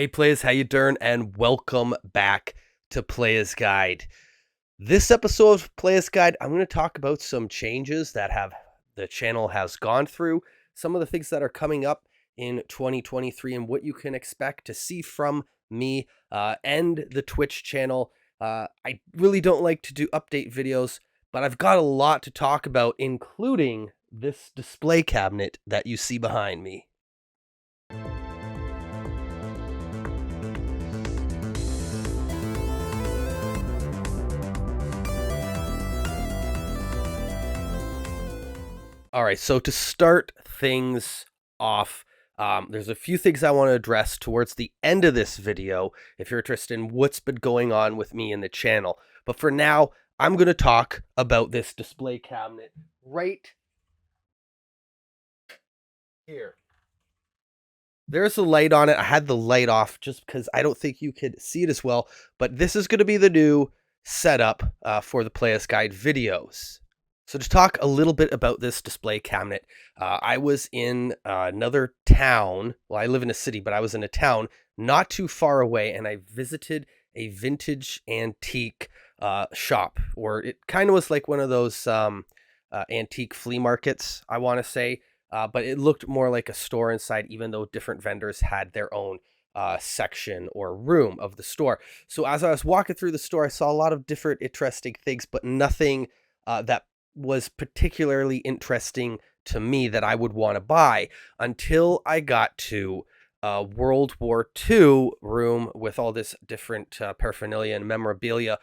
Hey Playas, how you doing? And welcome back to Playas Guide. This episode of Playas Guide, I'm going to talk about some changes that have the channel has gone through, some of the things that are coming up in 2023, and what you can expect to see from me and the Twitch channel. I really don't like to do update videos, but I've got a lot to talk about, including this display cabinet that you see behind me. All right, so to start things off, there's a few things I want to address towards the end of this video if you're interested in what's been going on with me in the channel. But for now, I'm going to talk about this display cabinet right here. There's a light on it. I had the light off just because I don't think you could see it as well, but this is going to be the new setup for the Playas Guide videos. So to talk a little bit about this display cabinet, I was in another town. Well, I live in a city, but I was in a town not too far away, and I visited a vintage antique shop, or it kind of was like one of those antique flea markets, I want to say, but it looked more like a store inside, even though different vendors had their own section or room of the store. So as I was walking through the store, I saw a lot of different interesting things, but nothing that was particularly interesting to me that I would want to buy until I got to a World War II room with all this different paraphernalia and memorabilia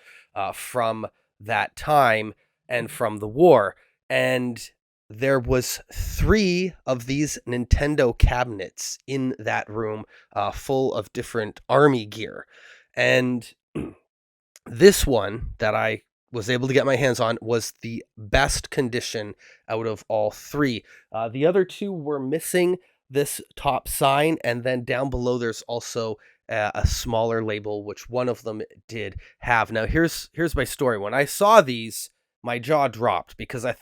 from that time and from the war. And there was 3 of these Nintendo cabinets in that room full of different army gear. And this one that I was able to get my hands on was the best condition out of all 3. The other 2 were missing this top sign, and then down below there's also a smaller label, which one of them did have. Now here's my story. When I saw these, my jaw dropped because I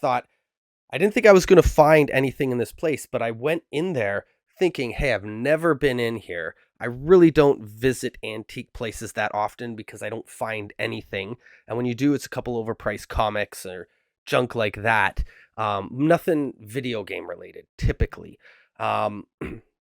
didn't think I was going to find anything in this place, but I went in there thinking, hey, I've never been in here. I really don't visit antique places that often because I don't find anything. And when you do, it's a couple overpriced comics or junk like that. Nothing video game related, typically. But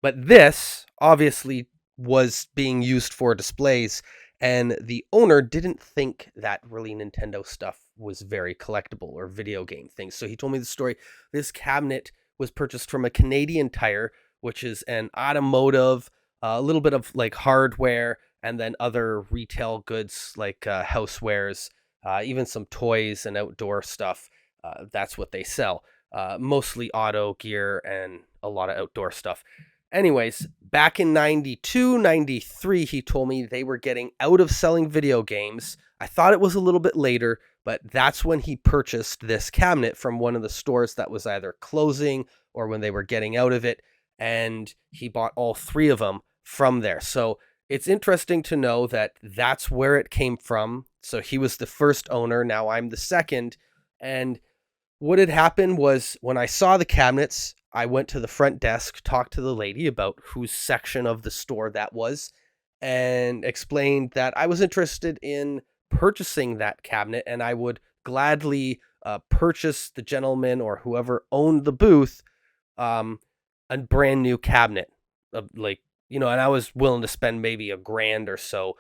this obviously was being used for displays, and the owner didn't think that really Nintendo stuff was very collectible or video game things. So he told me the story. This cabinet was purchased from a Canadian Tire, which is an automotive, a little bit of like hardware, and then other retail goods like housewares, even some toys and outdoor stuff. That's what they sell. Mostly auto gear and a lot of outdoor stuff. Anyways, back in 92, 93, he told me they were getting out of selling video games. I thought it was a little bit later, but that's when he purchased this cabinet from one of the stores that was either closing or when they were getting out of it. And he bought all 3 of them from there. So it's interesting to know that that's where it came from. So he was the first owner. Now I'm the second. And what had happened was when I saw the cabinets, I went to the front desk, talked to the lady about whose section of the store that was, and explained that I was interested in purchasing that cabinet and I would gladly purchase the gentleman or whoever owned the booth a brand new cabinet. And I was willing to spend maybe $1,000 or so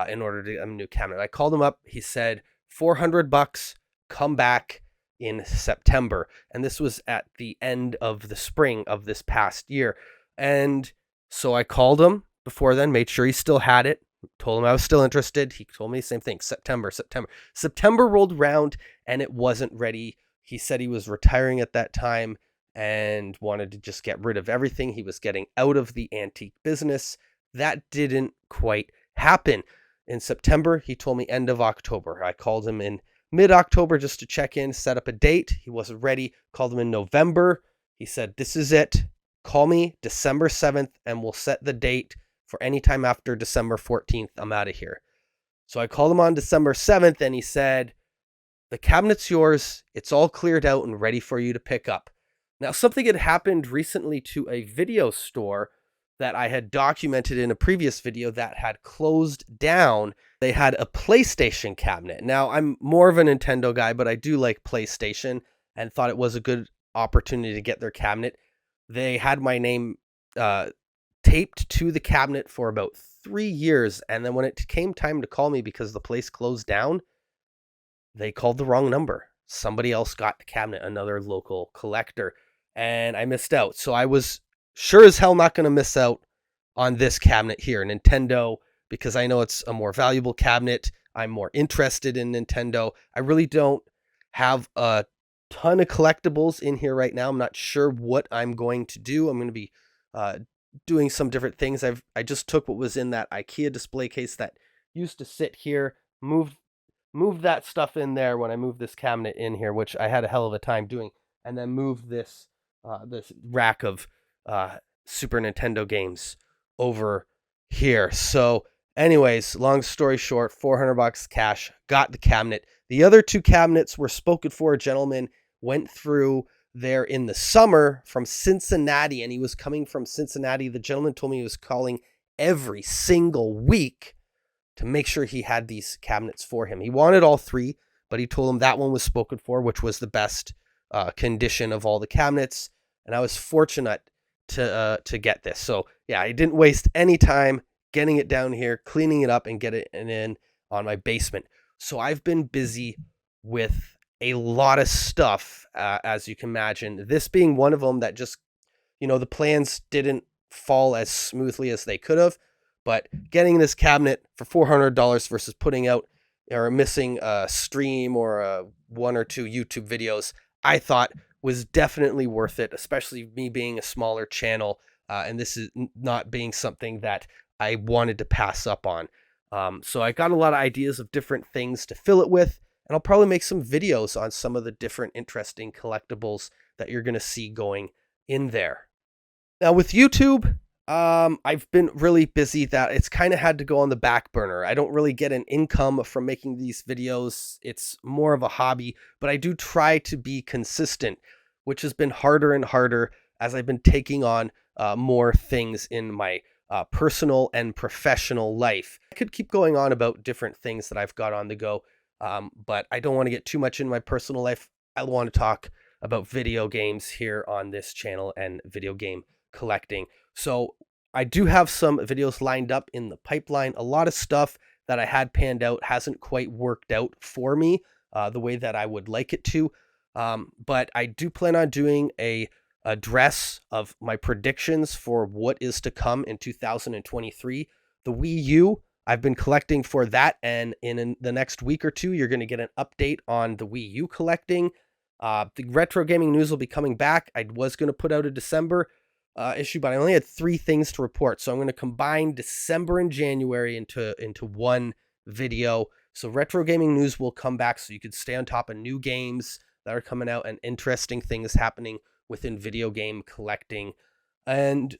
in order to get a new cabinet. I called him up. He said $400, come back in September. And this was at the end of the spring of this past year. And so I called him before then, made sure he still had it, told him I was still interested. He told me the same thing. September rolled around and it wasn't ready. He said he was retiring at that time and wanted to just get rid of everything. He was getting out of the antique business. That didn't quite happen. In September, he told me end of October. I called him in mid-October just to check in, set up a date. He wasn't ready. Called him in November. He said, this is it. Call me December 7th and we'll set the date for any time after December 14th. I'm out of here. So I called him on December 7th and he said, the cabinet's yours. It's all cleared out and ready for you to pick up. Now, something had happened recently to a video store that I had documented in a previous video that had closed down. They had a PlayStation cabinet. Now, I'm more of a Nintendo guy, but I do like PlayStation and thought it was a good opportunity to get their cabinet. They had my name taped to the cabinet for about 3 years. And then when it came time to call me because the place closed down, they called the wrong number. Somebody else got the cabinet, another local collector, and I missed out. So I was sure as hell not going to miss out on this cabinet here, Nintendo, because I know it's a more valuable cabinet. I'm more interested in Nintendo. I really don't have a ton of collectibles in here right now. I'm not sure what I'm going to do. I'm going to be doing some different things. I just took what was in that IKEA display case that used to sit here, moved that stuff in there when I moved this cabinet in here, which I had a hell of a time doing, and then moved this this rack of Super Nintendo games over here. So anyways, long story short, $400 cash, got the cabinet. The other two cabinets were spoken for. A gentleman went through there in the summer from Cincinnati, and he was coming from Cincinnati. The gentleman told me he was calling every single week to make sure he had these cabinets for him. He wanted all three, but he told him that one was spoken for, which was the best condition of all the cabinets. And I was fortunate to get this. So yeah, I didn't waste any time getting it down here, cleaning it up, and get it in on my basement. So I've been busy with a lot of stuff, as you can imagine. This being one of them that just, the plans didn't fall as smoothly as they could have. But getting this cabinet for $400 versus putting out or missing a stream or one or two YouTube videos, I thought was definitely worth it, especially me being a smaller channel. And this is not being something that I wanted to pass up on. So I got a lot of ideas of different things to fill it with. And I'll probably make some videos on some of the different interesting collectibles that you're going to see going in there. Now with YouTube, I've been really busy that it's kind of had to go on the back burner. I don't really get an income from making these videos. It's more of a hobby, but I do try to be consistent, which has been harder and harder as I've been taking on more things in my personal and professional life. I could keep going on about different things that I've got on the go, but I don't want to get too much in my personal life. I want to talk about video games here on this channel and video game collecting. So I do have some videos lined up in the pipeline. A lot of stuff that I had panned out hasn't quite worked out for me the way that I would like it to. But I do plan on doing a address of my predictions for what is to come in 2023. The Wii U, I've been collecting for that. And in the next week or two, you're going to get an update on the Wii U collecting. The retro gaming news will be coming back. I was going to put out a December issue, but I only had 3 things to report. So I'm going to combine December and January into one video. So retro gaming news will come back so you can stay on top of new games that are coming out and interesting things happening within video game collecting. And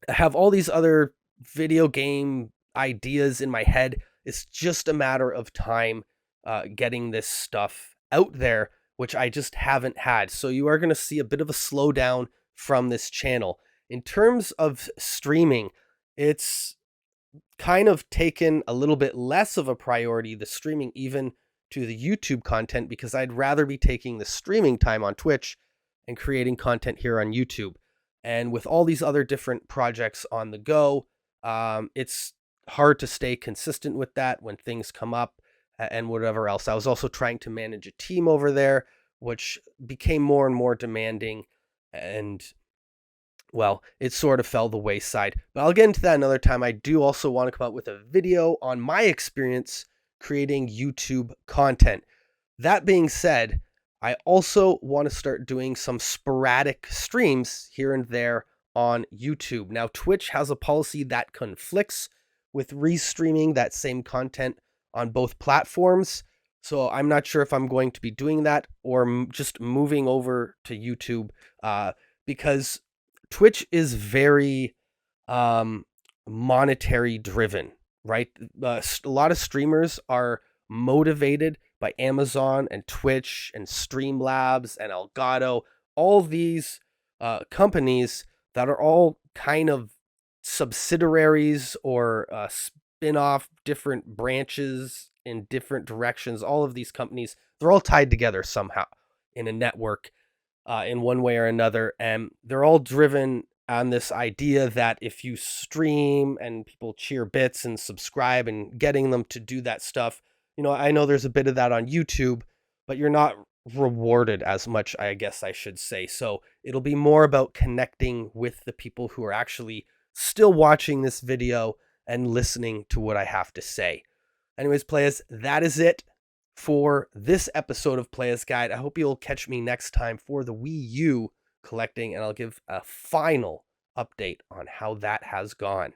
I have all these other video game ideas in my head. It's just a matter of time getting this stuff out there, which I just haven't had. So you are going to see a bit of a slowdown from this channel. In terms of streaming, it's kind of taken a little bit less of a priority, the streaming, even to the YouTube content, because I'd rather be taking the streaming time on Twitch and creating content here on YouTube. And with all these other different projects on the go, it's hard to stay consistent with that when things come up and whatever else. I was also trying to manage a team over there, which became more and more demanding, and well, it sort of fell the wayside. But I'll get into that another time. I do also want to come out with a video on my experience creating YouTube content. That being said, I also want to start doing some sporadic streams here and there on YouTube. Now, Twitch has a policy that conflicts with restreaming that same content on both platforms. So I'm not sure if I'm going to be doing that or just moving over to YouTube because Twitch is very monetary driven, right? A lot of streamers are motivated by Amazon and Twitch and Streamlabs and Elgato, all these companies that are all kind of subsidiaries or spin off different branches in different directions. All of these companies, they're all tied together somehow in a network in one way or another. And they're all driven on this idea that if you stream and people cheer bits and subscribe and getting them to do that stuff, I know there's a bit of that on YouTube, but you're not rewarded as much, I guess I should say. So it'll be more about connecting with the people who are actually still watching this video and listening to what I have to say. Anyways, players, that is it for this episode of Playas Guide. I hope you'll catch me next time for the Wii U collecting, and I'll give a final update on how that has gone.